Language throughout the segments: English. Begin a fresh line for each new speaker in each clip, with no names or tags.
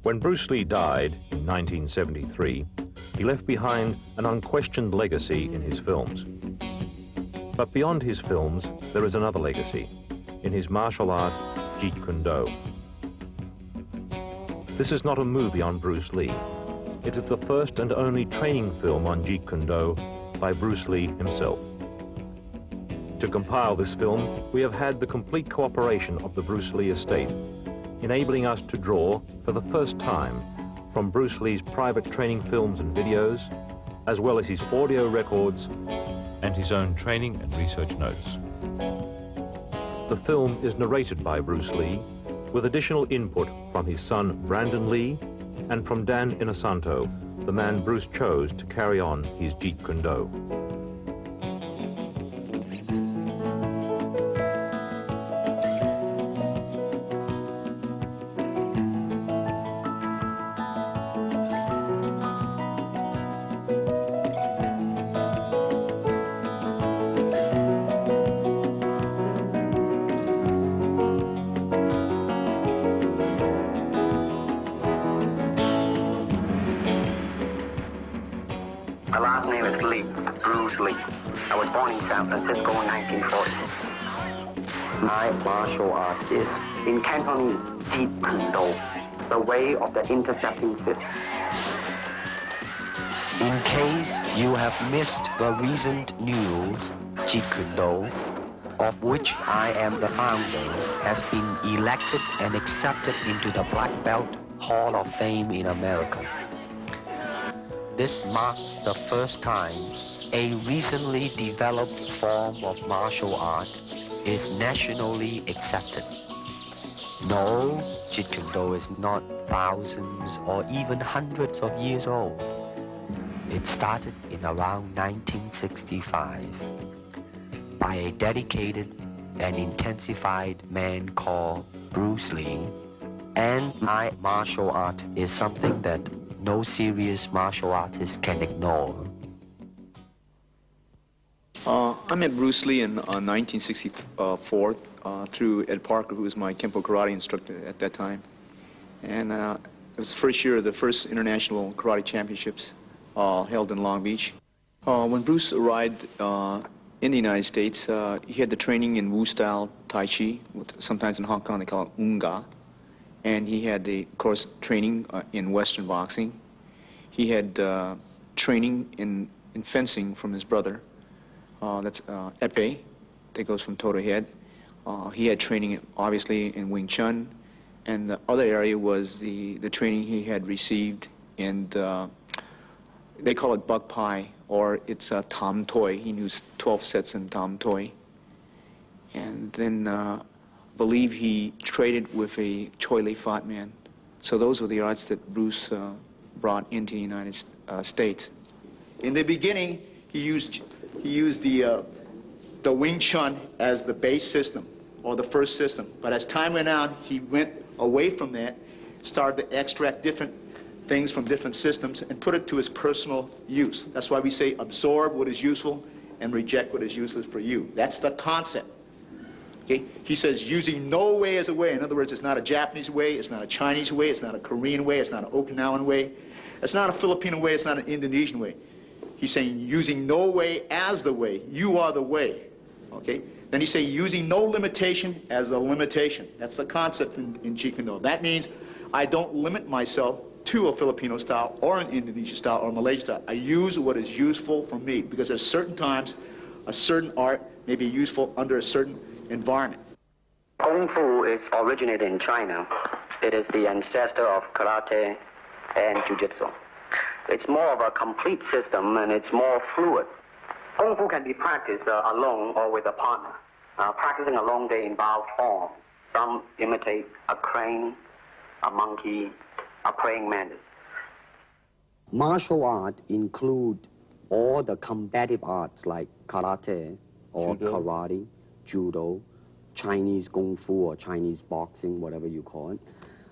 When Bruce Lee died in 1973, he left behind an unquestioned legacy in his films. But beyond his films, there is another legacy, in his martial art, Jeet Kune Do. This is not a movie on Bruce Lee. It is the first and only training film on Jeet Kune Do by Bruce Lee himself. To compile this film, we have had the complete cooperation of the Bruce Lee estate, enabling us to draw, for the first time, from Bruce Lee's private training films and videos, as well as his audio records and his own training and research notes. The film is narrated by Bruce Lee, with additional input from his son Brandon Lee and from Dan Inosanto, the man Bruce chose to carry on his Jeet Kune Do.
My last name is Lee, Bruce Lee. I was born in San Francisco in 1940. My martial art is in Cantonese, Jeet Kune Do, the way of the intercepting fist.
In case you have missed the recent news, Jeet Kune Do, of which I am the founder, has been elected and accepted into the Black Belt Hall of Fame in America. This marks the first time a recently developed form of martial art is nationally accepted. No, Jeet Kune Do is not thousands or even hundreds of years old. It started in around 1965 by a dedicated and intensified man called Bruce Lee, and my martial art is something that no serious martial artist can ignore.
I met Bruce Lee in 1964 through Ed Parker, who was my Kempo karate instructor at that time. And it was the first year of the first international karate championships held in Long Beach. When Bruce arrived in the United States, he had the training in Wu style Tai Chi, sometimes in Hong Kong they call it Unga. And he had, of course, training in Western boxing. He had training in fencing from his brother. That's epee, that goes from toe to head. He had training, obviously, in Wing Chun. And the other area was the training he had received in, they call it Buk Pai, or it's Tam Toi. He knew 12 sets in Tam Toi. And then believe he traded with a Choi Li Fat man. So those were the arts that Bruce brought into the United States. In the beginning, he used the Wing Chun as the base system, or the first system. But as time went on, he went away from that, started to extract different things from different systems and put it to his personal use. That's why we say absorb what is useful and reject what is useless for you. That's the concept. Okay? He says using no way as a way. In other words, it's not a Japanese way, it's not a Chinese way, it's not a Korean way, it's not an Okinawan way, it's not a Filipino way, it's not an Indonesian way. He's saying using no way as the way. You are the way. Okay? Then he's saying using no limitation as a limitation. That's the concept in Jeet Kune Do. That means I don't limit myself to a Filipino style or an Indonesian style or a Malaysian style. I use what is useful for me, because at certain times a certain art may be useful under a certain environment.
Kung Fu is originated in China. It is the ancestor of karate and jiu-jitsu. It's more of a complete system, and it's more fluid. Kung Fu can be practiced alone or with a partner. Practicing alone, they involve form. Some imitate a crane, a monkey, a praying mantis.
Martial art include all the combative arts like karate or
Judo.
karate, judo, Chinese kung fu or Chinese boxing, whatever you call it.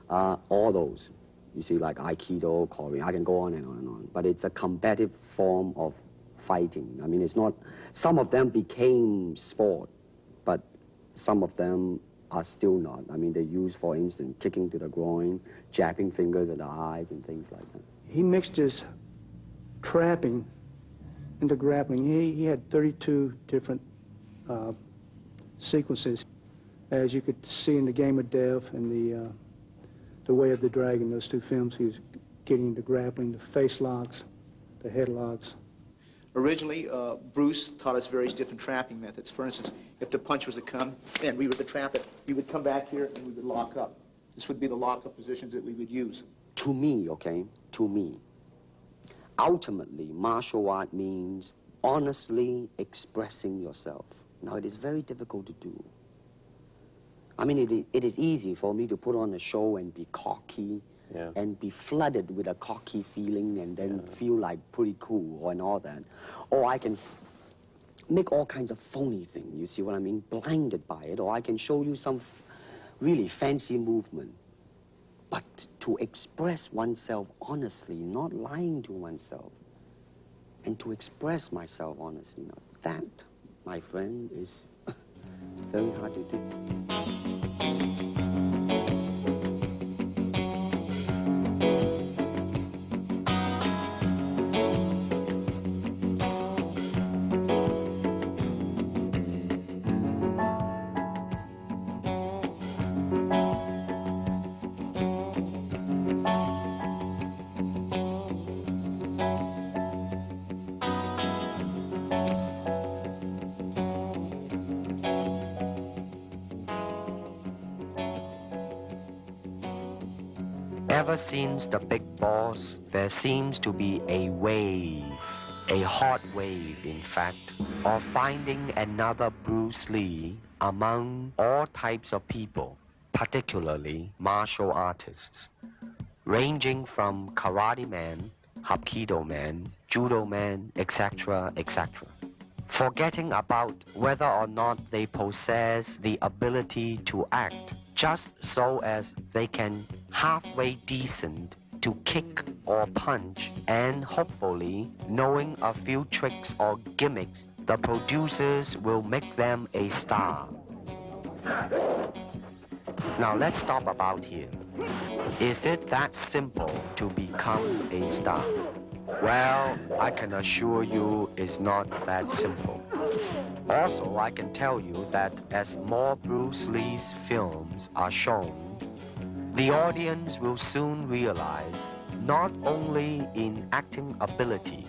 All those. You see, like Aikido, Korean, I can go on and on and on. But it's a combative form of fighting. I mean, it's not, some of them became sport, but some of them
are still not. I mean, they use, for instance, kicking to the groin, jabbing fingers at the eyes, and things like that.
He mixed his trapping into grappling. He had 32 different sequences, as you could see in The Game of Death and the Way of the Dragon, those two films. He was getting into grappling, the face locks, the head locks.
Originally, Bruce taught us various different trapping methods. For instance, if the punch was to come and we were to trap it, we would come back here and we would lock up. This would be the lock-up positions that we would use.
To me, okay, to me, ultimately, martial art means honestly expressing yourself. Now, it is very difficult to do. I mean, it is easy for me to put on a show and be cocky, and be flooded with a cocky feeling and then feel like pretty cool and all that. Or I can make all kinds of phony things, you see what I mean, blinded by it. Or I can show you some really fancy movement. But to express oneself honestly, not lying to oneself, and to express myself honestly, now, that, my friend, is very hard to do.
Ever since the big boss, there seems to be a wave, a hot wave, in fact, of finding another Bruce Lee among all types of people, particularly martial artists, ranging from karate man, hapkido man, judo man, etc., etc. Forgetting about whether or not they possess the ability to act, just so as they can halfway decent to kick or punch, and hopefully, knowing a few tricks or gimmicks, the producers will make them a star. Now let's stop about here. Is it that simple to become a star? Well, I can assure you it's not that simple. Also, I can tell you that as more Bruce Lee's films are shown, the audience will soon realize not only in acting ability,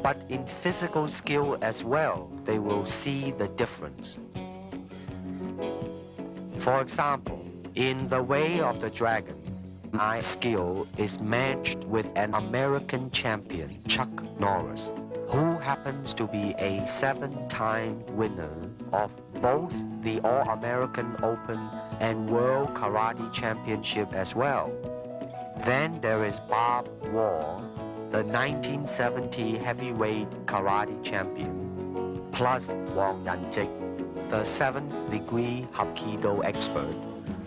but in physical skill as well, they will see the difference. For example, in The Way of the Dragon, my skill is matched with an American champion, Chuck Norris, who happens to be a 7-time winner of both the All-American Open and World Karate Championship as well. Then there is Bob Wall, the 1970 heavyweight karate champion, plus Wang Yanjik, the 7th degree Hapkido expert,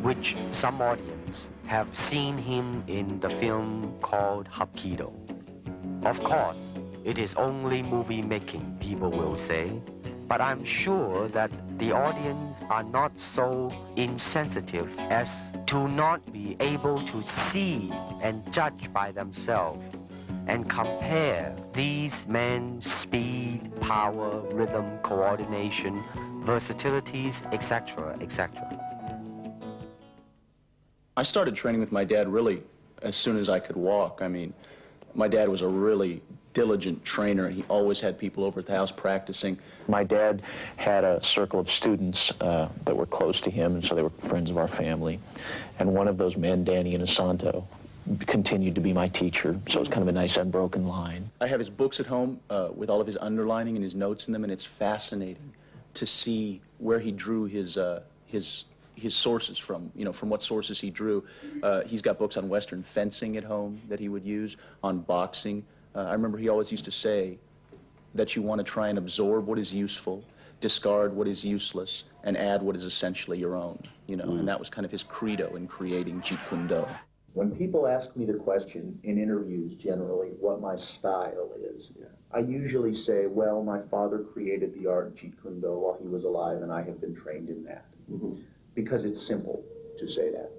which some audience have seen him in the film called Hapkido. Of course, it is only movie making, people will say, but I'm sure that the audience are not so insensitive as to not be able to see and judge by themselves and compare these men's speed, power, rhythm, coordination, versatilities, etc., etc.
I started training with my dad really as soon as I could walk. I mean, my dad was a really diligent trainer, and he always had people over at the house practicing.
My dad had a circle of students that were close to him, and so they were friends of our family. And one of those men, Danny Inosanto, continued to be my teacher, so it's kind of a nice unbroken line.
I have his books at home with all of his underlining and his notes in them, and it's fascinating to see where he drew his sources from, from what sources he drew. He's got books on Western fencing at home that he would use, on boxing. I remember he always used to say that you want to try and absorb what is useful, discard what is useless, and add what is essentially your own, and that was kind of his credo in creating Jeet Kune Do.
When people ask me the question in interviews generally what my style is, I usually say, well, my father created the art of Jeet Kune Do while he was alive, and I have been trained in that. because it's simple to say that.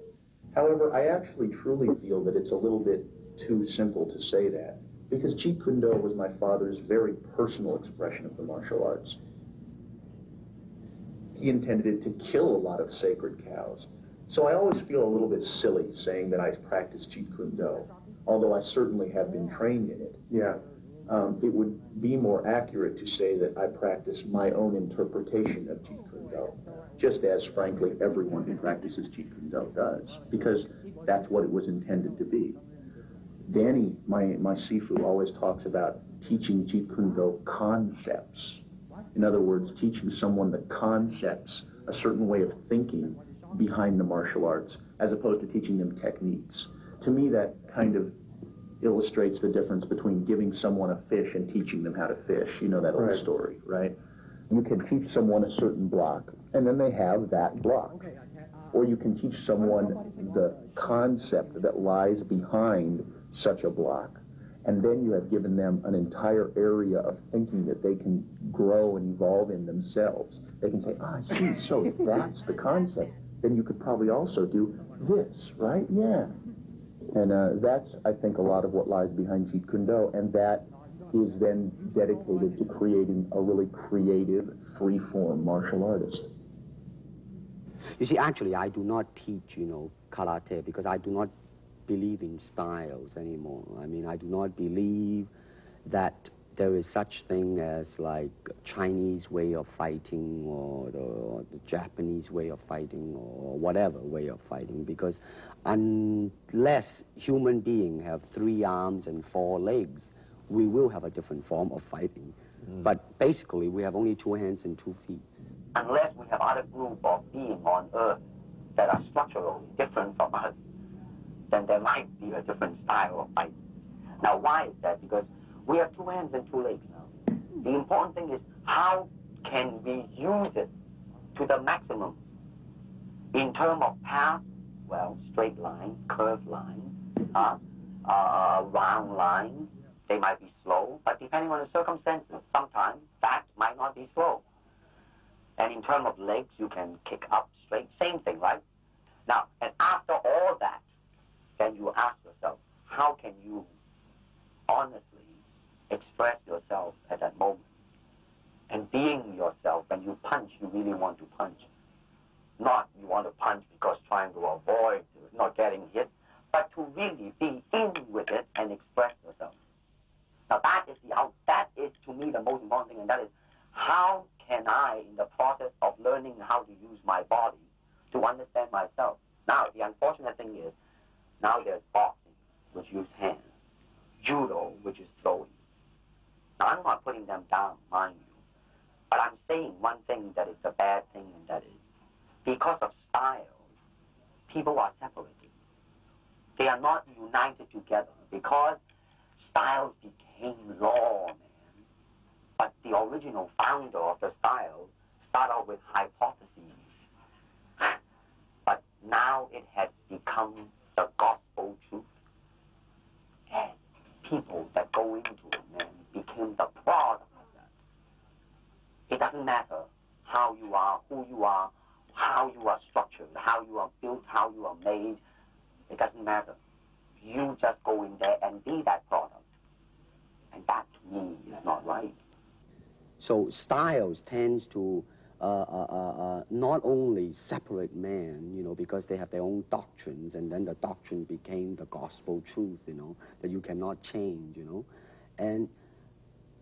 However, I actually truly feel that it's a little bit too simple to say that, because Jeet Kune Do was my father's very personal expression of the martial arts. He intended it to kill a lot of sacred cows. So I always feel a little bit silly saying that I practice Jeet Kune Do, although I certainly have been trained in it. Yeah. It would be more accurate to say that I practice my own interpretation of Jeet Kune Do, just as, frankly, everyone who practices Jeet Kune Do does, because that's what it was intended to be. Danny, my Sifu, always talks about teaching Jeet Kune Do concepts. In other words, teaching someone the concepts, a certain way of thinking behind the martial arts, as opposed to teaching them techniques. To me, that kind of illustrates the difference between giving someone a fish and teaching them how to fish. You know that old story, right? You can teach someone a certain block, and then they have that block. Or you can teach someone the concept that lies behind such a block, and then you have given them an entire area of thinking that they can grow and evolve in themselves. They can say, I see, so if that's the concept, then you could probably also do this, right? Yeah. And that's, I think, a lot of what lies behind Jeet Kune Do, and that is then dedicated to creating a really creative, free-form martial artist.
You see, actually, I do not teach, karate, because I do not believe in styles anymore. I mean, I do not believe that there is such thing as like Chinese way of fighting or the Japanese way of fighting or whatever way of fighting, because unless human beings have 3 arms and 4 legs, we will have a different form of fighting. But basically, we have only 2 hands and 2 feet.
Unless we have other group of beings on Earth that are structurally different from us, then there might be a different style of fight. Now, why is that? Because we have 2 hands and 2 legs now. The important thing is, how can we use it to the maximum? In terms of path, well, straight line, curved line, round line, they might be slow, but depending on the circumstances, sometimes that might not be slow. And in terms of legs, you can kick up straight, same thing, right? Now, and after all that, then you ask yourself, how can you honestly express yourself at that moment? And being yourself, when you punch, you really want to punch. Not you want to punch because trying to avoid not getting hit, but to really be in with it and express yourself. Now that is to me the most important thing, and that is, how can I, in the process of learning how to use my body, to understand myself? Now, the unfortunate thing is, now there's boxing, which uses hands, judo, which is throwing. Now, I'm not putting them down, mind you, but I'm saying one thing that is a bad thing, and that is, because of style, people are separated. They are not united together, because styles became law, man. But the original founder of the style started out with hypotheses. But now it has become the gospel truth. And people that go into it, man, became the product of that. It doesn't matter how you are, who you are, how you are structured, how you are built, how you are made. It doesn't matter. You just go in there and be that product. And that, to me, is not right.
So styles tends to not only separate men, because they have their own doctrines, and then the doctrine became the gospel truth, that you cannot change,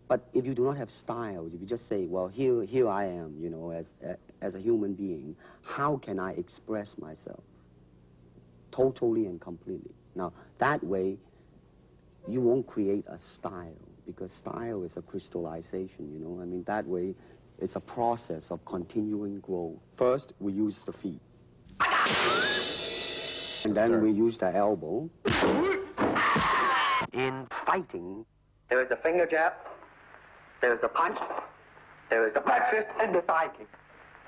But if you do not have styles, if you just say, well, here I am, as a human being, how can I express myself totally and completely? Now, that way, you won't create a style, because style is a crystallization, I mean, that way, it's a process of continuing growth. First, we use the feet. And then we use the elbow. In fighting,
There is a finger jab, there is a punch, there is the back fist, and the side kick.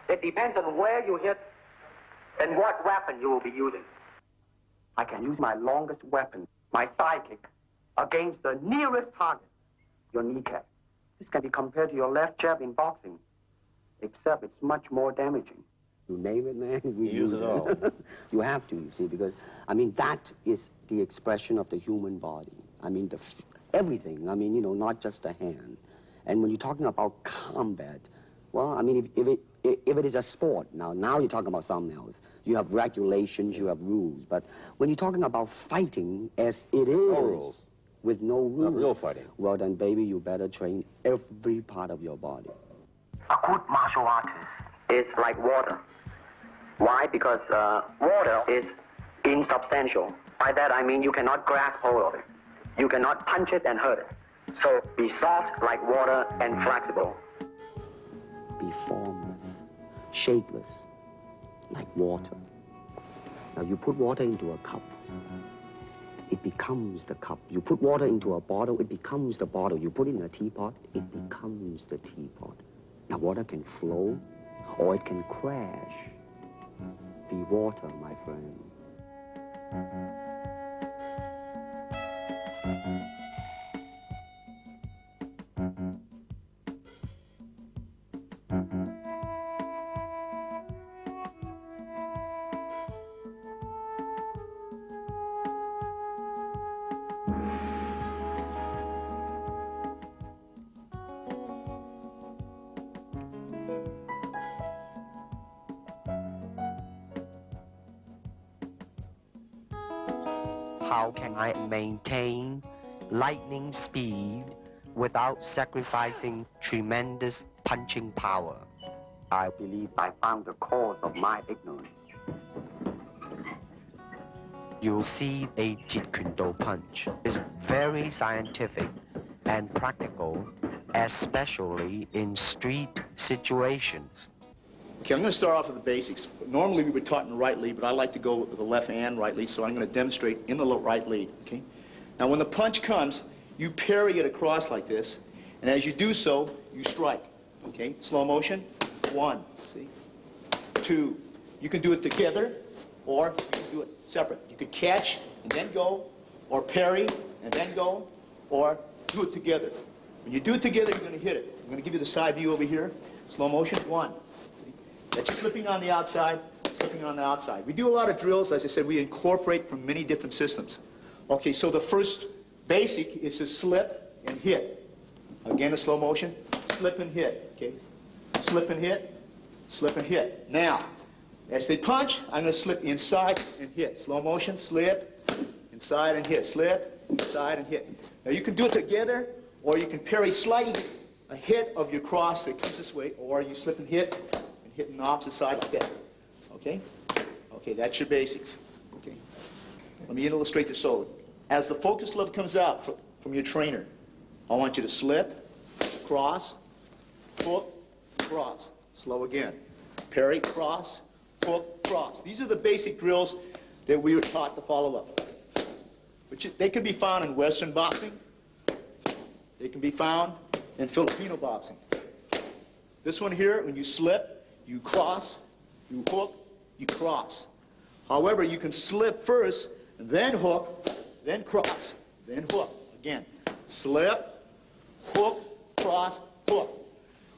It depends on where you hit and what weapon you will be using. I can use my longest weapon, my side kick, against the nearest target, your kneecap. This can be compared to your left jab in boxing, except it's much more damaging.
You name it, man. We
use it all.
You have to, you see, because, I mean, that is the expression of the human body. I mean, everything. I mean, you know, not just the hand. And when you're talking about combat, well, I mean, if it is a sport, now you're talking about something else. You have regulations, you have rules. But when you're talking about fighting as it is,
rules.
with no rules.
Not real fighting.
Well, then, baby, you better train every part of your body.
A good martial artist is like water. Why? Because water is insubstantial. By that I mean you cannot grasp hold of it. You cannot punch it and hurt it. So be soft like water and flexible.
Be formless, shapeless, like water. Now you put water into a cup, it becomes the cup. You put water into a bottle, it becomes the bottle. You put it in a teapot, it becomes the teapot. Now water can flow or it can crash. Be water, my friend.
How can I maintain lightning speed without sacrificing tremendous punching power?
I believe I found the cause of my ignorance.
You'll see a Jeet Kune Do punch is very scientific and practical, especially in street situations.
Okay, I'm going to start off with the basics. Normally we were taught in the right lead, but I like to go with the left and right lead, so I'm going to demonstrate in the right lead, okay? Now when the punch comes, you parry it across like this, and as you do so, you strike, okay? Slow motion, 1, see? 2. You can do it together, or you can do it separate. You could catch and then go, or parry and then go, or do it together. When you do it together, you're going to hit it. I'm going to give you the side view over here. Slow motion, 1. That's slipping on the outside, slipping on the outside. We do a lot of drills. As I said, we incorporate from many different systems. Okay, so the first basic is to slip and hit. Again, a slow motion, slip and hit. Okay, slip and hit, slip and hit. Now, as they punch, I'm going to slip inside and hit. Slow motion, slip, inside and hit. Slip, inside and hit. Now you can do it together, or you can parry slightly ahead of your cross that comes this way, or you slip and hit on the opposite side like that. Okay? Okay, that's your basics. Okay? Let me illustrate this so. As the focus lever comes out from your trainer, I want you to slip, cross, hook, cross. Slow again. Parry, cross, hook, cross. These are the basic drills that we were taught to follow up. They can be found in Western boxing. They can be found in Filipino boxing. This one here, when you slip, you cross, you hook, you cross. However, you can slip first, then hook, then cross, then hook. Again, slip, hook, cross, hook.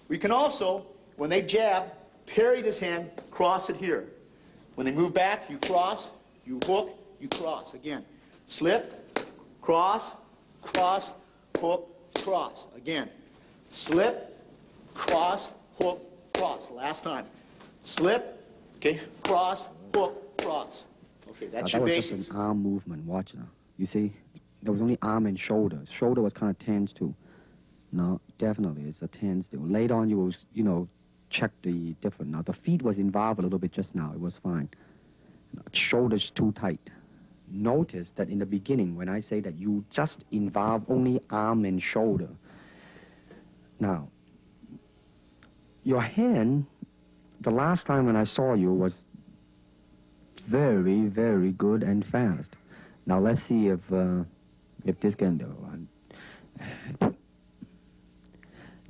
We can also, when they jab, parry this hand, cross it here. When they move back, you cross, you hook, you cross. Again, slip, cross, cross, hook, cross. Again, slip, cross, hook, cross. Last time. Slip, okay, cross, hook, cross. Okay, that's your basics.
That was just an arm movement, watch now. You see, there was only arm and shoulders. Shoulder was kind of tense too. No, definitely, it's a tense too. Later on, you will, you know, check the different. Now, the feet was involved a little bit just now. It was fine. Shoulders too tight. Notice that in the beginning, when I say that you just involve only arm and shoulder. Now, your hand, the last time when I saw you was very, very good and fast. Now let's see if this can do.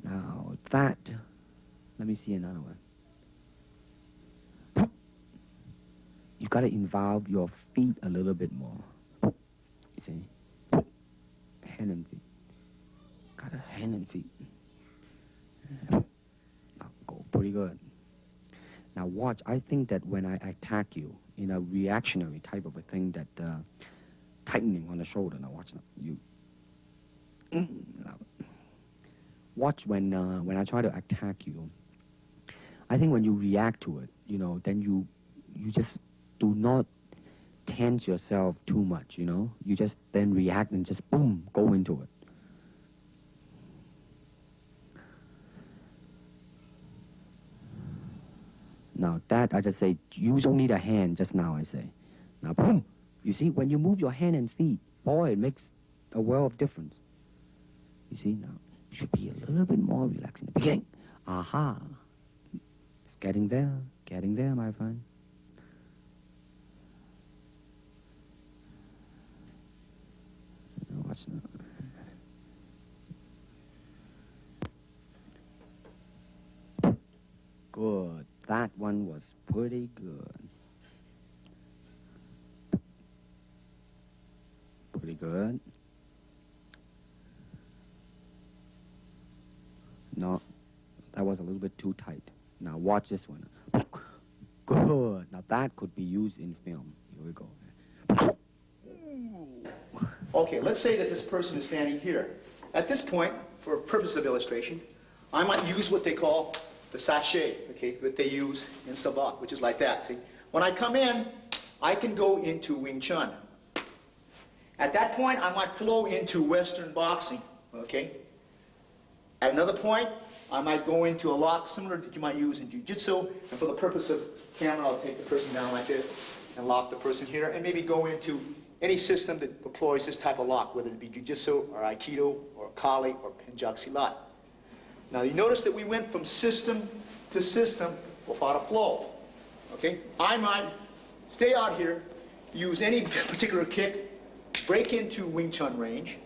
Now that, let me see another one. You got to involve your feet a little bit more. You see, hand and feet. Got a hand and feet. Go pretty good. Now watch, I think that when I attack you in a reactionary type of a thing, that tightening on the shoulder. Now watch now, you. Now, watch when I try to attack you. I think when you react to it, you know, then you just do not tense yourself too much, you know. You just then react and just boom, go into it. Now that, I just say, use only the hand just now, I say. Now, boom! You see, when you move your hand and feet, boy, it makes a world of difference. You see, now, you should be a little bit more relaxed in the beginning. Aha! It's getting there, my friend. Now, watch now. Good. That one was pretty good. Pretty good. No, that was a little bit too tight. Now watch this one. Good. Now that could be used in film. Here we go.
Okay, let's say that this person is standing here. At this point, for purpose of illustration, I might use what they call the sachet, okay, that they use in savate, which is like that, see? When I come in, I can go into Wing Chun. At that point, I might flow into Western boxing, okay? At another point, I might go into a lock similar that you might use in jiu-jitsu, and for the purpose of camera, I'll take the person down like this and lock the person here, and maybe go into any system that employs this type of lock, whether it be jiu-jitsu or aikido or kali or penjak silat. Now you notice that we went from system to system without a flow, okay? I might stay out here, use any particular kick, break into Wing Chun range,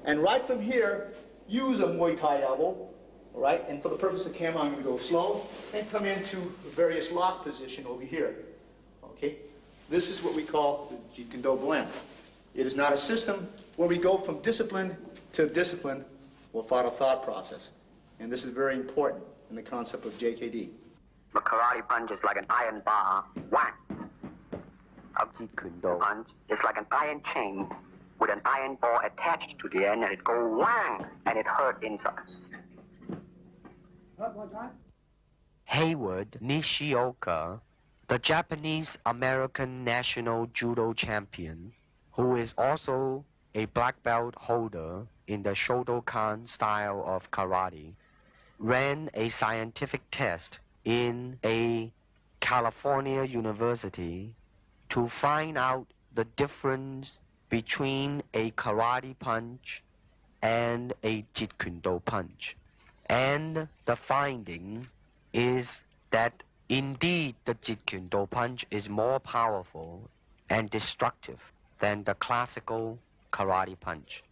and right from here, use a Muay Thai elbow, all right? And for the purpose of camera, I'm going to go slow and come into various lock position over here, okay? This is what we call the Jeet Kune Do blend. It is not a system where we go from discipline to discipline without a thought process. And this is very important in the concept of JKD.
The karate punch is like an iron bar. Whack! A
Jeet Kune Do
punch is like an iron chain with an iron ball attached to the end, and it go whang, and it hurt inside.
Hayward Nishioka, the Japanese-American national judo champion, who is also a black belt holder in the Shotokan style of karate, ran a scientific test in a California university to find out the difference between a karate punch and a Jeet Kune Do punch. And the finding is that indeed the Jeet Kune Do punch is more powerful and destructive than the classical karate punch.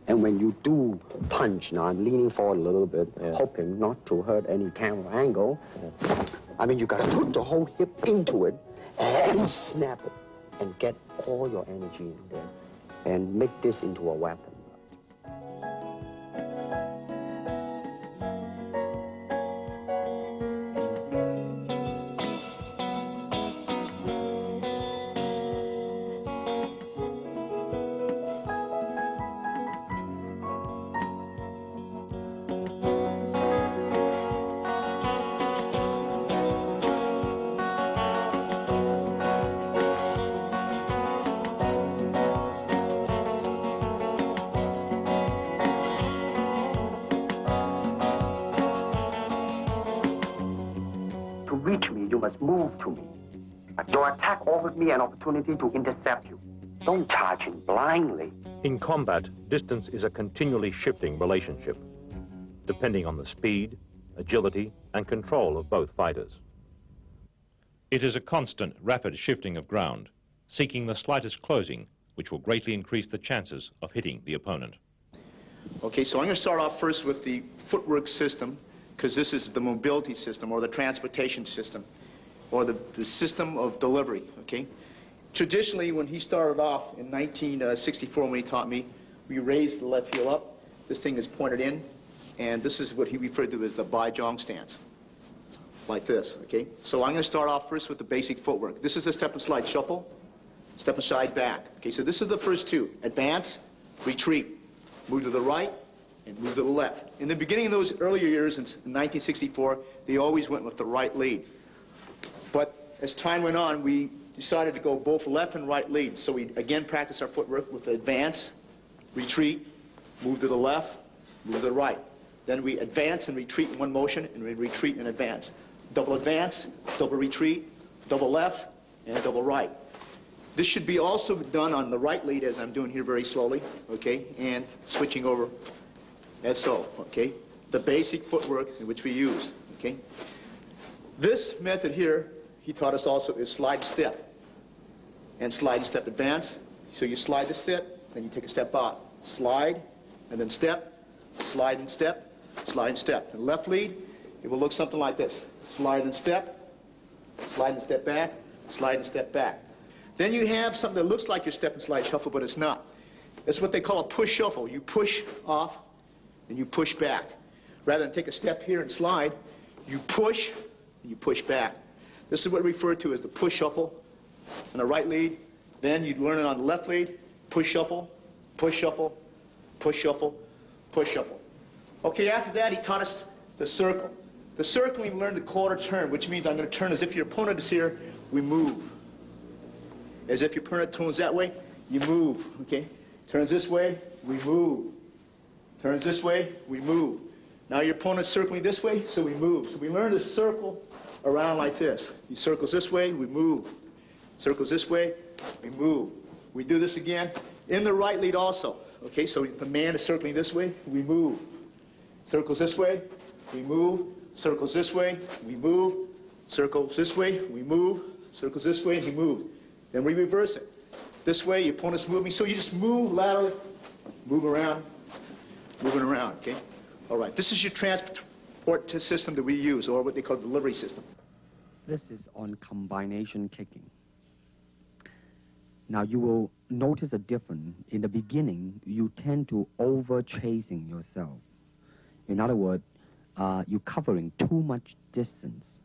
And when you do punch, now I'm leaning forward a little bit, hoping not to hurt any camera angle. I mean, you gotta put the whole hip into it and snap it and get all your energy in there and make this into a weapon.
To reach me, you must move to me. Your attack offers me an opportunity to intercept you. Don't charge in blindly.
In combat, distance is a continually shifting relationship, depending on the speed, agility, and control of both fighters. It is a constant, rapid shifting of ground, seeking the slightest closing, which will greatly increase the chances of hitting the opponent.
Okay, so I'm going to start off first with the footwork system, because this is the mobility system or the transportation system or the system of delivery, okay? Traditionally, when he started off in 1964 when he taught me, we raised the left heel up. This thing is pointed in, and this is what he referred to as the Bai Zhang stance. like this, okay? So I'm going to start off first with the basic footwork. This is a step and slide shuffle, step and slide back. Okay, so this is the first two. Advance, retreat, move to the right, and move to the left. In the beginning of those earlier years, in 1964, they always went with the right lead. But as time went on, we decided to go both left and right lead. So we again practiced our footwork with advance, retreat, move to the left, move to the right. Then we advance and retreat in one motion, and we retreat and advance. Double advance, double retreat, double left, and double right. This should be also done on the right lead, as I'm doing here very slowly, okay, and switching over as so, okay. The basic footwork in which we use, okay. This method here, he taught us also, is slide and step. And slide and step advance. So you slide the step, then you take a step out. Slide, and then step, slide and step, slide and step. And left lead, it will look something like this. Slide and step back, slide and step back. Then you have something that looks like your step and slide shuffle, but it's not. It's what they call a push shuffle. You push off, and you push back. Rather than take a step here and slide, you push, and you push back. This is what we refer to as the push shuffle on the right lead. Then you'd learn it on the left lead. Push shuffle, push shuffle, push shuffle, push shuffle. Okay, after that, he taught us the circle. The circle, we learned the quarter turn, which means I'm going to turn as if your opponent is here, we move. As if your opponent turns that way, you move, okay? Turns this way, we move. Turns this way, we move. Now your opponent's circling this way, so we move. So we learn to circle around like this. He circles this way, we move. Circles this way, we move. We do this again in the right lead also. Okay, so the man is circling this way, we move. Circles this way, we move. Circles this way, we move. Circles this way, we move. Circles this way, and he moves. Then we reverse it. This way, your opponent's moving, so you just move laterally, move around, moving around, okay? All right, this is your transport system that we use, or what they call delivery system.
This is on combination kicking. Now you will notice a difference. In the beginning, you tend to over-chasing yourself. In other words, you're covering too much distance.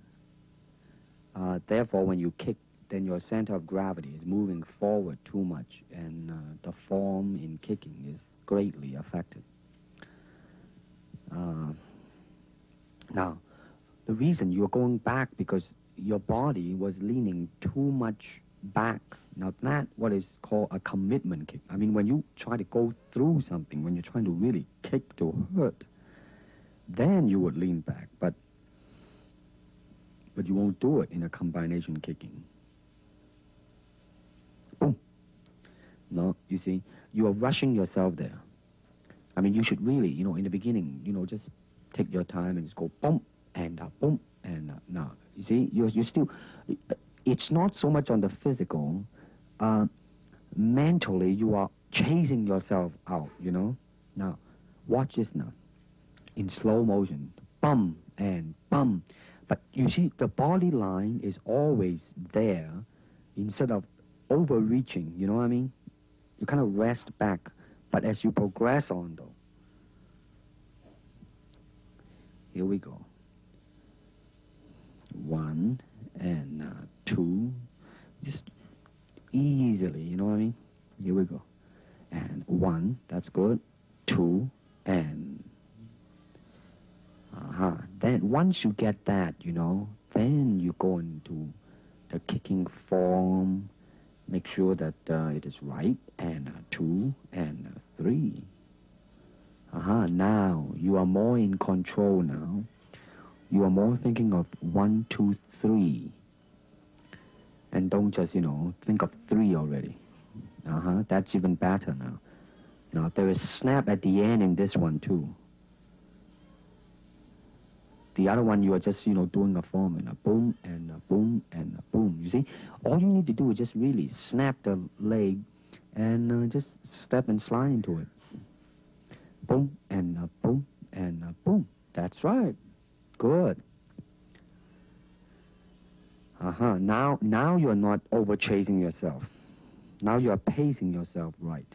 Therefore, when you kick, then your center of gravity is moving forward too much, and the form in kicking is greatly affected. Now, the reason you're going back because your body was leaning too much back. Now, that's what is called a commitment kick. I mean, when you try to go through something, when you're trying to really kick to hurt, then you would lean back, but you won't do it in a combination kicking. Boom. No, you see, you are rushing yourself there. I mean, you should really, in the beginning, just take your time and just go boom, and boom, and now. You see, you still, it's not so much on the physical, mentally you are chasing yourself out, Now, watch this now. In slow motion, bum and bum. But you see, the body line is always there instead of overreaching, you know what I mean? You kind of rest back, but as you progress on, though. Here we go. 1 and 2, just easily, you know what I mean? Here we go. And 1, that's good. 2, and then once you get that, then you go into the kicking form, make sure that it is right, and 2, and 3. Now you are more in control now. You are more thinking of 1, 2, 3. And don't just, think of 3 already. That's even better now. Now, there is snap at the end in this one, too. The other one, you are just, doing a form, and a boom, and a boom, and a boom. You see? All you need to do is just really snap the leg and just step and slide into it. Boom, and a boom, and a boom. That's right. Good. Now you're not over-chasing yourself. Now you are pacing yourself right.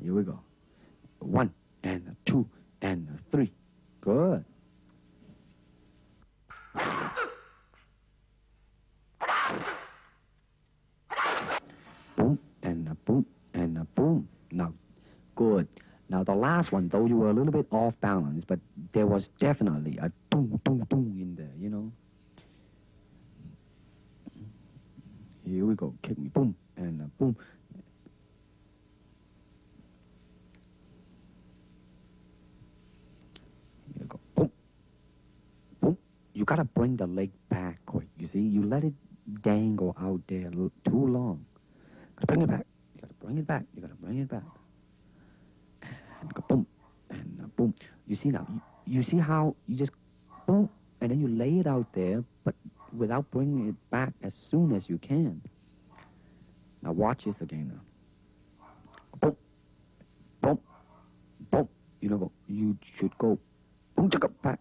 Here we go. 1, and 2, and 3. Good. last one, though, you were a little bit off balance, but there was definitely a boom, boom, boom in there, you know. Here we go, kick me, boom, and boom. Here we go, boom, boom. You gotta bring the leg back quick, you see? You let it dangle out there too long. Gotta bring it back, you gotta bring it back, you gotta bring it back. And go boom, and boom. You see now, you see how you just boom, and then you lay it out there, but without bringing it back as soon as you can. Now watch this again now. Boom, boom, boom. You know, you should go boom, back,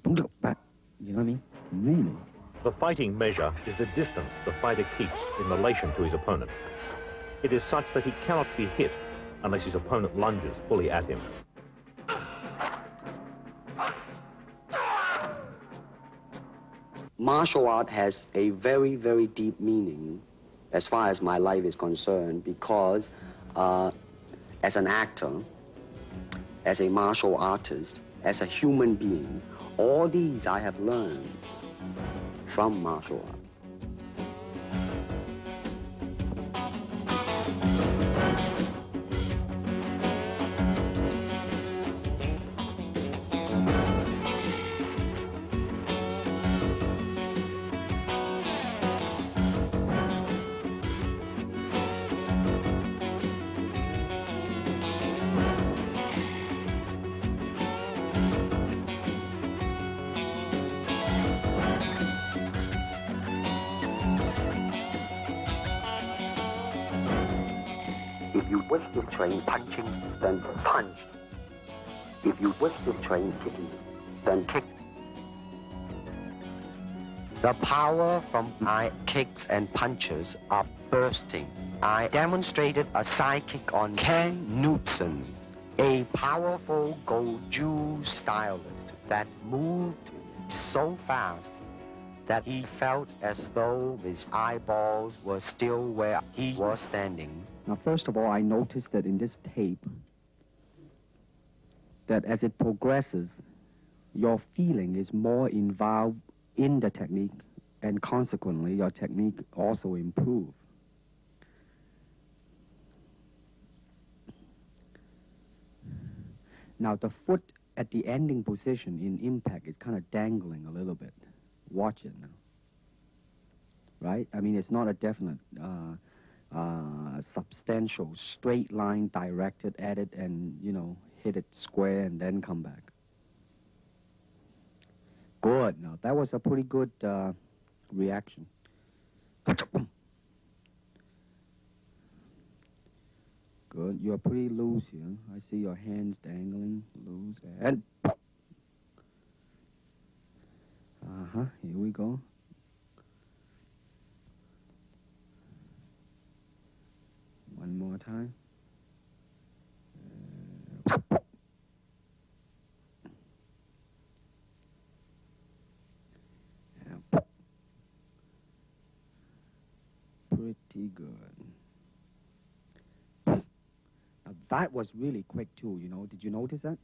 boom, back. You know what I mean? Really.
The fighting measure is the distance the fighter keeps in relation to his opponent. It is such that he cannot be hit unless his opponent lunges fully at him.
Martial art has a very, very deep meaning as far as my life is concerned, because as an actor, as a martial artist, as a human being, all these I have learned from martial art. If you wish to train punching, then punch. If you wish to train kicking, then kick.
The power from my kicks and punches are bursting. I demonstrated a side kick on Ken Knutson, a powerful Goju stylist that moved so fast that he felt as though his eyeballs were still where he was standing.
Now, first of all, I noticed that in this tape, that as it progresses, your feeling is more involved in the technique, and consequently, your technique also improves. Now, the foot at the ending position in impact is kind of dangling a little bit. Watch it now. Right? I mean, it's not a definite, substantial, straight line directed at it and, you know, hit it square and then come back. Good. Now, that was a pretty good reaction. Good. You're pretty loose here. I see your hands dangling loose. And here we go. One more time. Pretty good. Now that was really quick too, you know. Did you notice that?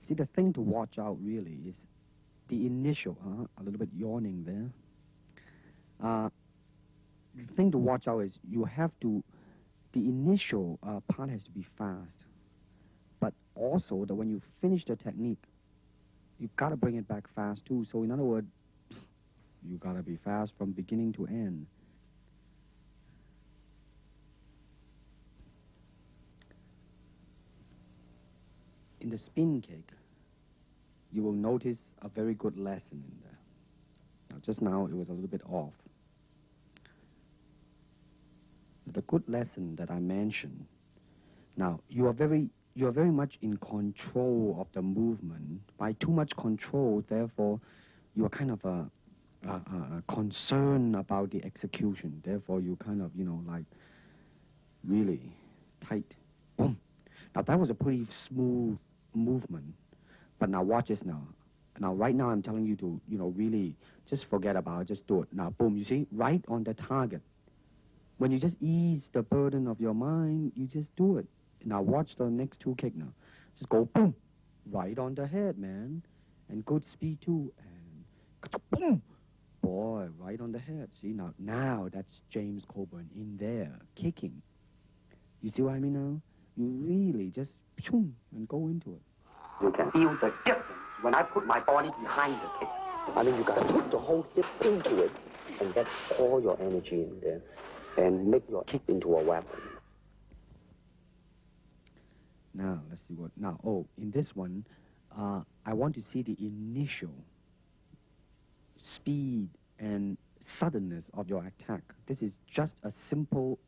See, the thing to watch out really is the initial, a little bit yawning there. The thing to watch out is you have to, the initial part has to be fast. But also that when you finish the technique, you gotta bring it back fast too. So in other words, you gotta be fast from beginning to end. In the spin kick, you will notice a very good lesson in there. Now, just now, it was a little bit off. The good lesson that I mentioned, now, you are very much in control of the movement. By too much control, therefore, you are kind of concerned about the execution. Therefore, you kind of, you know, like, really tight. Boom. Now, that was a pretty smooth movement. But now, watch this now. Now, right now, I'm telling you to, you know, really just forget about it. Just do it. Now, boom, you see? Right on the target. When you just ease the burden of your mind, you just do it. Now watch the next two kick now. Just go boom, right on the head, man. And good speed too. And boom, boy, right on the head. See, now that's James Coburn in there, kicking. You see what I mean now? You really just boom, and go into it.
You can feel the difference when I put my body behind the kick.
I mean, you gotta put the whole hip into it and get all your energy in there and make your kick into a weapon.
Now, let's see what... Now, in this one, I want to see the initial speed and suddenness of your attack. This is just a simple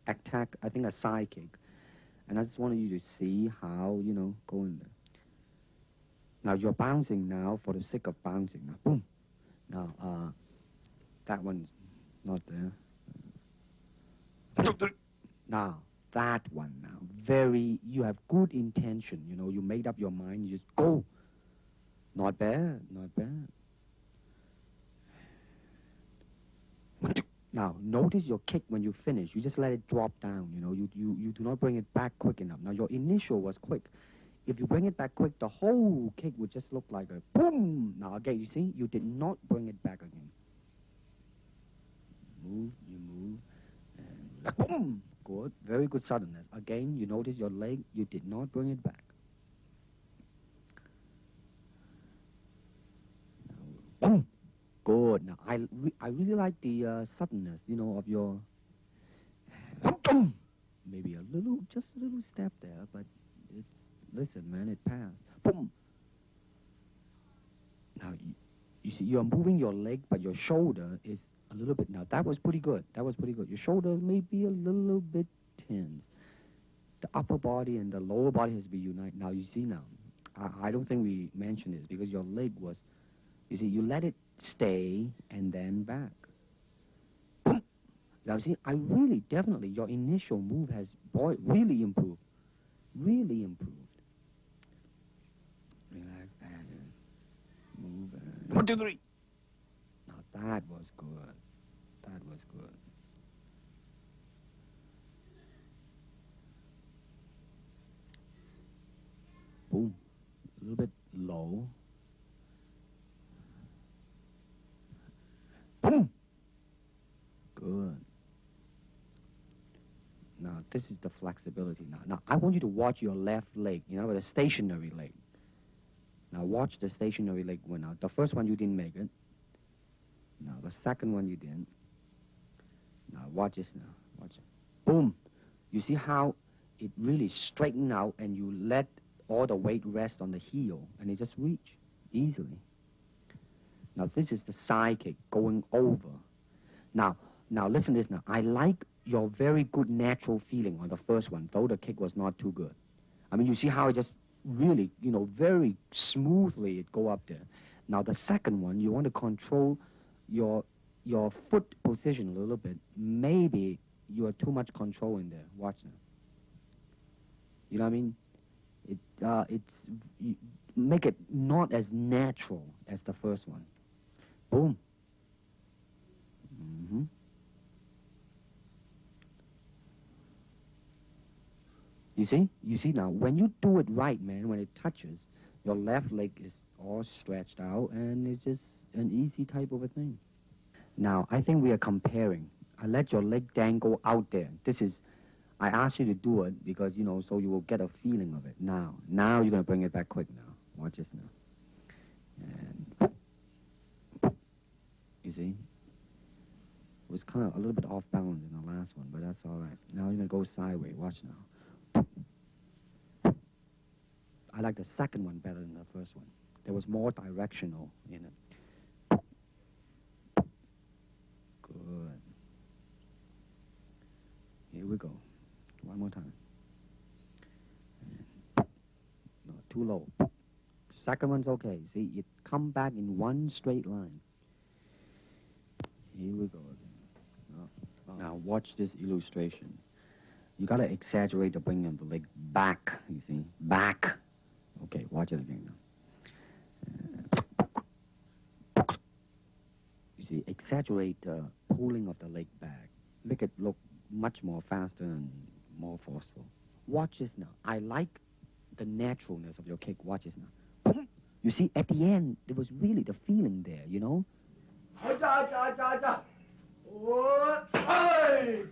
attack, I think a side kick. And I just wanted you to see how, go in there. Now, you're bouncing now for the sake of bouncing. Now, boom. Now, that one's not there. Now, that one now, you have good intention, you made up your mind, you just go. Not bad, not bad. Now, notice your kick when you finish, you just let it drop down, you do not bring it back quick enough. Now, your initial was quick. If you bring it back quick, the whole kick would just look like a boom. Now, again, you see, you did not bring it back again. You move, and boom. Good, very good suddenness. Again, you notice your leg, you did not bring it back. Now, boom. Good. Now, I really like the suddenness, of your... Maybe just a little step there, but listen, man, it passed. Boom. Now, you see, you're moving your leg, but your shoulder is a little bit... Now, that was pretty good. That was pretty good. Your shoulder may be a little bit tense. The upper body and the lower body has to be united. Now, you see now, I don't think we mentioned this because your leg was... You see, you let it stay and then back. Boom. Now, see, I really, definitely, your initial move has, really improved. Really improved. Relax and move and... 1, 2, 3. Now, that was good. That was good. Boom. A little bit low. Boom. Good. Now, this is the flexibility now. Now, I want you to watch your left leg, with a stationary leg. Now, watch the stationary leg went out. The first one, you didn't make it. Now, the second one, you didn't. Now, watch this now. Watch it. Boom. You see how it really straightened out and you let all the weight rest on the heel and it just reach easily. Now, this is the side kick going over. Now, listen to this now. I like your very good natural feeling on the first one, though the kick was not too good. I mean, you see how it just really, very smoothly it go up there. Now, the second one, you want to control your foot position a little bit. Maybe you are too much control in there. Watch now. You know what I mean? Make it not as natural as the first one. Boom. Mm-hmm. You see now, when you do it right, man, when it touches, your left leg is all stretched out and it's just an easy type of a thing. Now, I think we are comparing. I let your leg dangle out there. I asked you to do it because, so you will get a feeling of it. Now you're going to bring it back quick now. Watch this now. And you see? It was kind of a little bit off balance in the last one, but that's all right. Now you're going to go sideways. Watch now. I like the second one better than the first one. There was more directional in it. Good. Here we go. One more time. No, too low. Second one's okay. See, it come back in one straight line. Here we go again. Now watch this illustration. You gotta exaggerate the bringing of the leg back, you see? Back. Okay, watch it again now. You see, exaggerate the pulling of the leg back. Make it look much more faster and more forceful. Watch this now. I like the naturalness of your kick. Watch this now. You see, at the end, there was really the feeling there, you know?
Hey,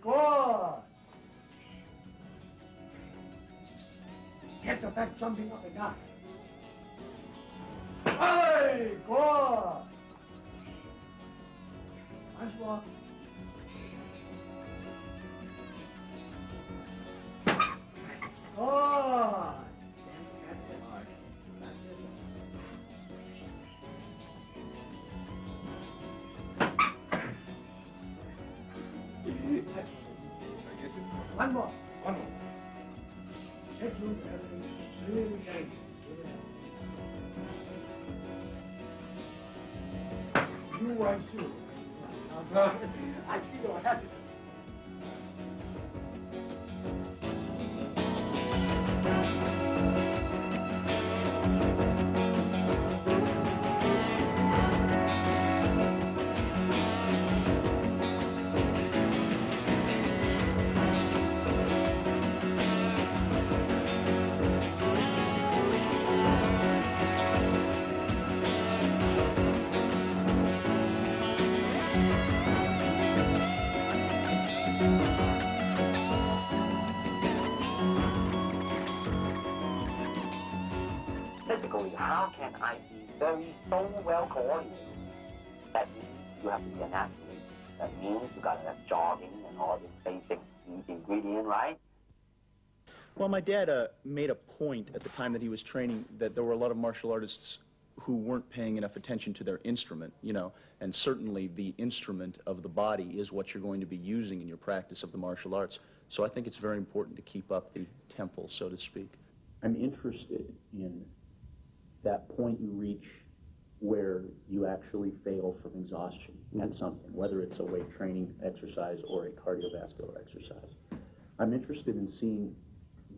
good. Get the back jumping up and down. Hey, good. Nice one. Good. One more. Check loose everything. Really tight. You want shoe. I see you're happy.
Physically, how can I be so well coordinated? That means you have to be an athlete. That means you got to have jogging and all this basic ingredient, right?
Well, my dad made a point at the time that he was training that there were a lot of martial artists who weren't paying enough attention to their instrument, you know, and certainly the instrument of the body is what you're going to be using in your practice of the martial arts. So I think it's very important to keep up the tempo, so to speak.
I'm interested in that point you reach where you actually fail from exhaustion at something, whether it's a weight training exercise or a cardiovascular exercise. I'm interested in seeing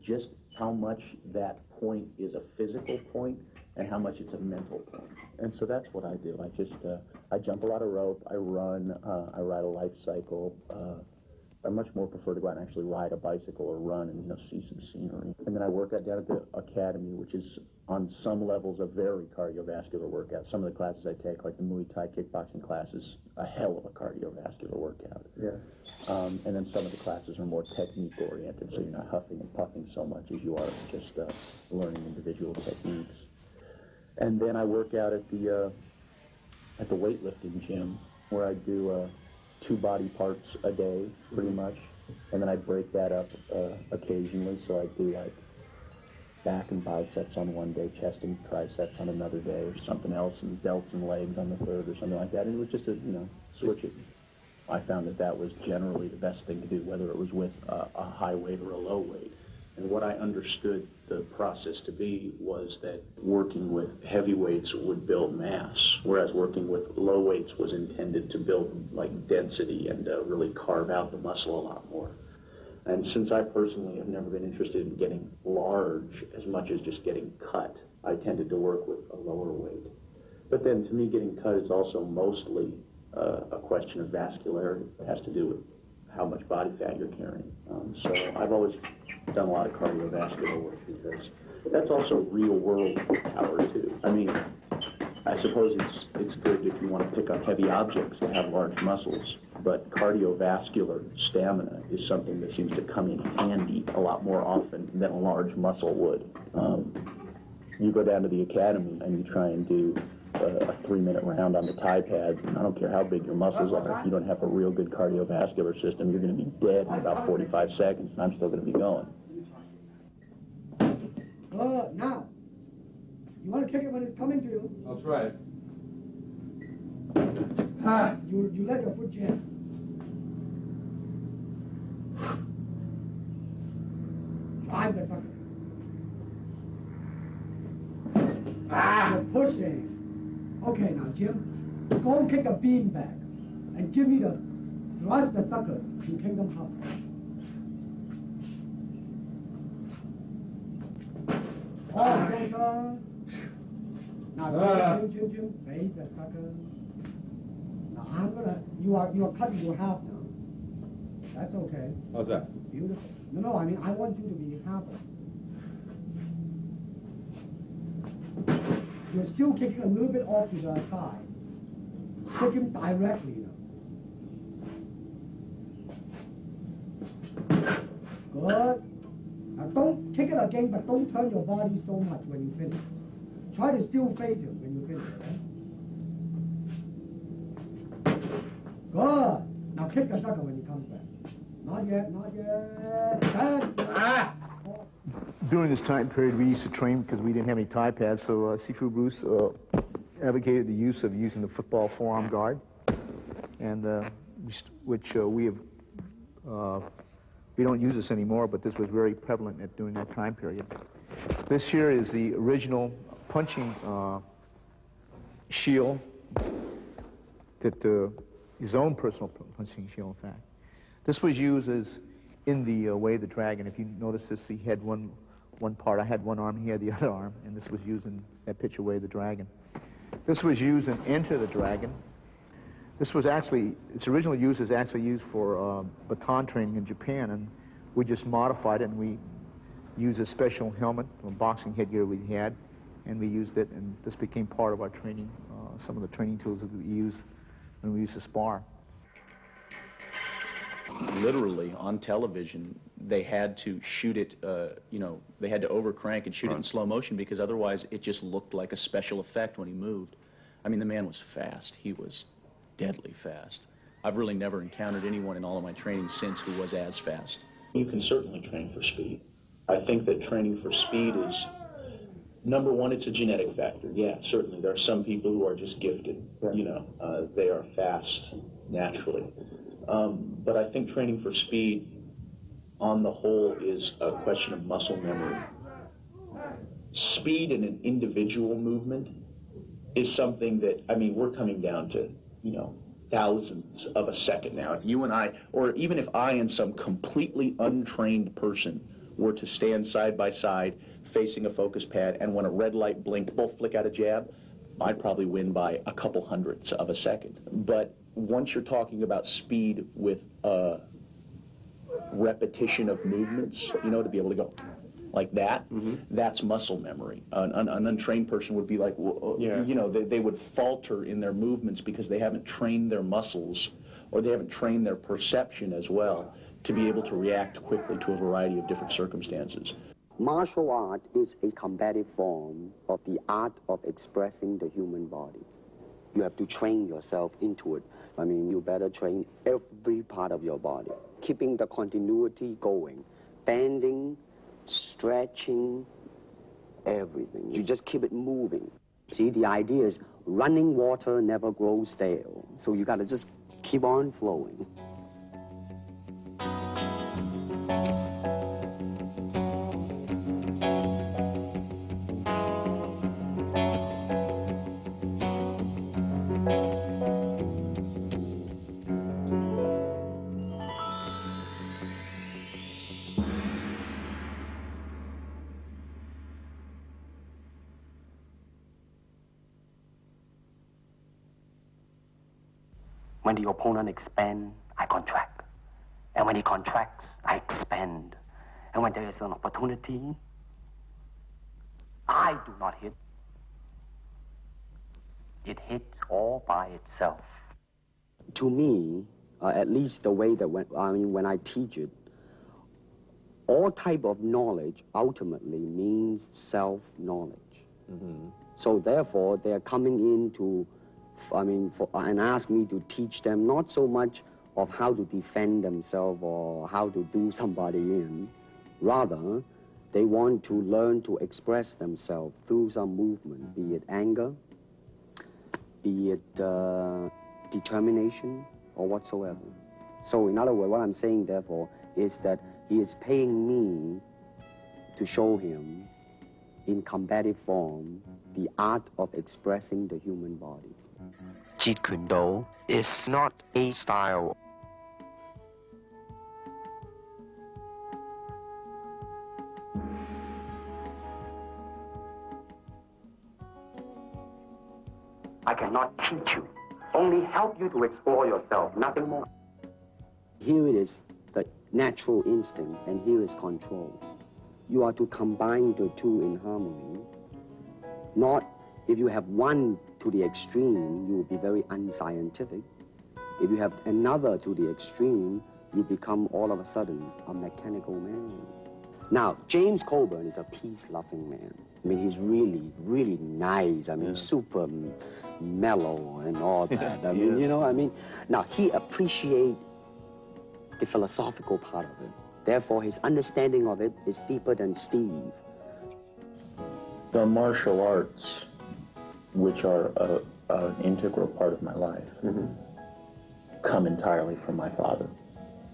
just how much that point is a physical point and how much it's a mental point. And so that's what I do. I jump a lot of rope, I run, I ride a life cycle. I much more prefer to go out and actually ride a bicycle or run and, you know, see some scenery. And then I work out down at the academy, which is on some levels a very cardiovascular workout. Some of the classes I take, like the Muay Thai kickboxing classes, a hell of a cardiovascular workout.
Yeah.
And then some of the classes are more technique oriented, so you're not huffing and puffing so much as you are just learning individual techniques. And then I work out at the weightlifting gym, where I do 2 body parts a day, pretty much, and then I break that up occasionally, so I do like back and biceps on one day, chest and triceps on another day, or something else, and delts and legs on the third, or something like that. And it was just switch it. I found that was generally the best thing to do, whether it was with a high weight or a low weight. And what I understood the process to be was that working with heavy weights would build mass, whereas working with low weights was intended to build like density and really carve out the muscle a lot more. And since I personally have never been interested in getting large as much as just getting cut, I tended to work with a lower weight. But then to me, getting cut is also mostly a question of vascularity. It has to do with how much body fat you're carrying. So I've always done a lot of cardiovascular work because that's also real world power too. I mean, I suppose it's good if you want to pick up heavy objects to have large muscles, but cardiovascular stamina is something that seems to come in handy a lot more often than a large muscle would. You go down to the academy and you try and do a 3-minute round on the Thai pads, and I don't care how big your muscles are, if you don't have a real good cardiovascular system, you're going to be dead in about 45 seconds, and I'm still going to be going.
Now, you want to kick it when it's coming to you.
I'll try it.
You let your foot jam. Drive the sucker. You're pushing. Okay, now, Jim, go and kick a bean back and give me the thrust the sucker to Kingdom Hub. Oh, center. Now, Jim, face that sucker. Now, you are cutting your half now.
That's okay.
How's that?
Beautiful. No, I mean, I want you to be happy. You're still kicking a little bit off to the side. Kick him directly, Good. Now don't kick it again, but don't turn your body so much when you finish. Try to still face him when you finish, okay? Good. Now kick the sucker when he comes back. Not yet, not yet. That's
During this time period, we used to train because we didn't have any tie pads, so Sifu Bruce advocated the use of using the football forearm guard, and which we don't use this anymore, but this was very prevalent during that time period. This here is the original punching shield, that his own personal punching shield, in fact. This was used as in the Way of the Dragon. If you notice this, he had one part. I had one arm, he had the other arm, and this was used in that picture, Way of the Dragon. This was used in Enter the Dragon. This was actually, its original use is actually used for baton training in Japan, and we just modified it, and we used a special helmet, a boxing headgear we had, and we used it, and this became part of our training, some of the training tools that we use when we used to spar.
Literally, on television, they had to shoot it, they had to overcrank and shoot it in slow motion because otherwise it just looked like a special effect when he moved. I mean, the man was fast. He was deadly fast. I've really never encountered anyone in all of my training since who was as fast.
You can certainly train for speed. I think that training for speed is, number one, it's a genetic factor. Yeah, certainly. There are some people who are just gifted. They are fast naturally. But I think training for speed, on the whole, is a question of muscle memory. Speed in an individual movement is something that, I mean, we're coming down to, thousandths of a second now. If you and I, or even if I and some completely untrained person were to stand side by side facing a focus pad, and when a red light blinked, both flick out a jab, I'd probably win by a couple hundredths of a second. But once you're talking about speed with repetition of movements, to be able to go like that, that's muscle memory. An untrained person would be like, they would falter in their movements because they haven't trained their muscles, or they haven't trained their perception as well to be able to react quickly to a variety of different circumstances.
Martial art is a combative form of the art of expressing the human body. You have to train yourself into it. I mean, you better train every part of your body, keeping the continuity going, bending, stretching, everything. You just keep it moving. See, the idea is running water never grows stale, so you got to just keep on flowing. When the opponent expands, I contract. And when he contracts, I expand. And when there is an opportunity, I do not hit. It hits all by itself. To me, at least the way that when I teach it, all type of knowledge ultimately means self-knowledge. So therefore, they're coming in to and ask me to teach them not so much of how to defend themselves or how to do somebody in. Rather, they want to learn to express themselves through some movement, be it anger, be it determination, or whatsoever. So in other words, what I'm saying, therefore, is that he is paying me to show him in combative form the art of expressing the human body.
Jeet Kune Do is not a style.
I cannot teach you, only help you to explore yourself, nothing more.
Here it is natural instinct, and here is control. You are to combine the two in harmony. Not, if you have one to the extreme, you will be very unscientific. If you have another to the extreme, you become all of a sudden a mechanical man. Now, James Coburn is a peace-loving man. I mean, he's really, really nice. I mean, super mellow and all that. I mean, you know, I mean, now he appreciates the philosophical part of it. Therefore, his understanding of it is deeper than Steve.
The martial arts, which are an integral part of my life, come entirely from my father.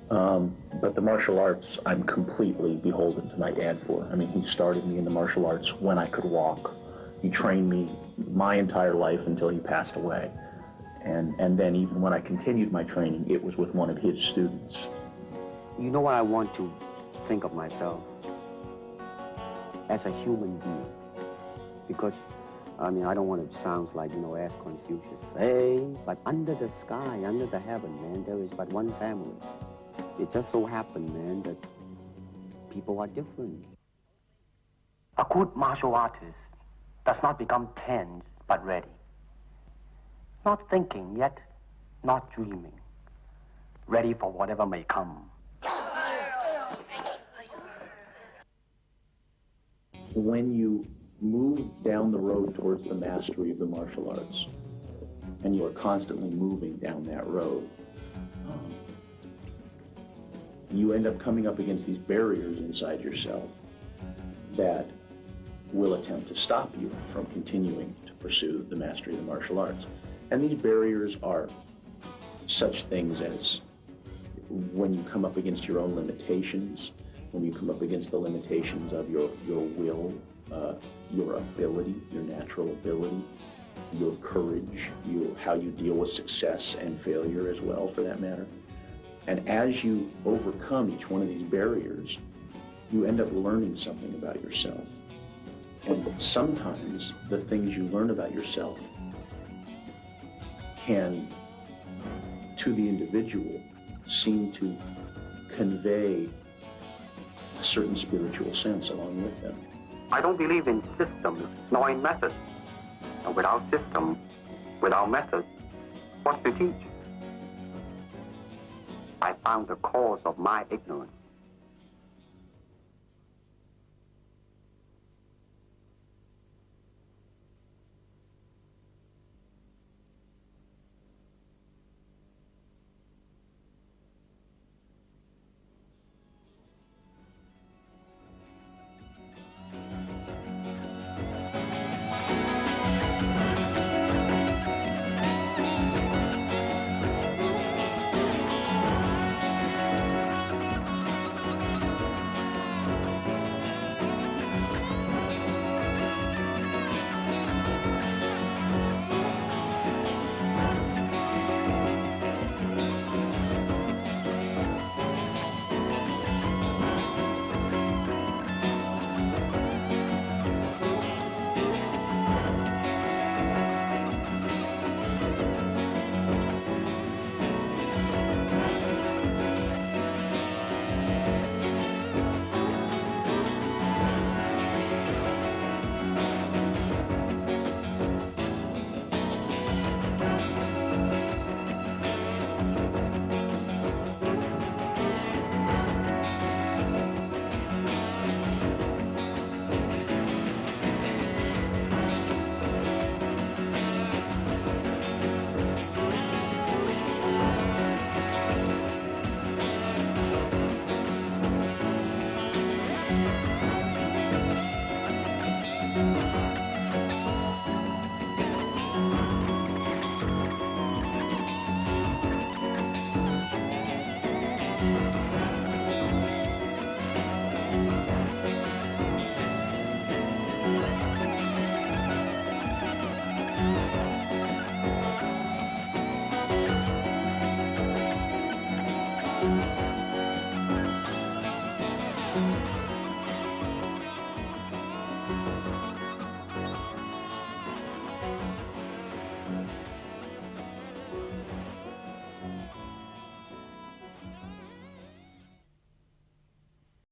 But the martial arts, I'm completely beholden to my dad for. I mean, he started me in the martial arts when I could walk. He trained me my entire life until he passed away. And then even when I continued my training, it was with one of his students.
You know what I want to think of myself? As a human being. Because, I mean, I don't want to sound like, you know, as Confucius say, but under the sky, under the heaven, man, there is but one family. It just so happened, man, that people are different. A good martial artist does not become tense, but ready. Not thinking yet, not dreaming. Ready for whatever may come.
When you move down the road towards the mastery of the martial arts, and you are constantly moving down that road, you end up coming up against these barriers inside yourself that will attempt to stop you from continuing to pursue the mastery of the martial arts. And these barriers are such things as when you come up against your own limitations, when you come up against the limitations of your will, your ability, your natural ability, your courage, how you deal with success and failure as well, for that matter. And as you overcome each one of these barriers, you end up learning something about yourself. And sometimes the things you learn about yourself can, to the individual, seem to convey a certain spiritual sense along with them.
I don't believe in systems, nor in methods. And without system, without method, what's to teach? I found the cause of my ignorance.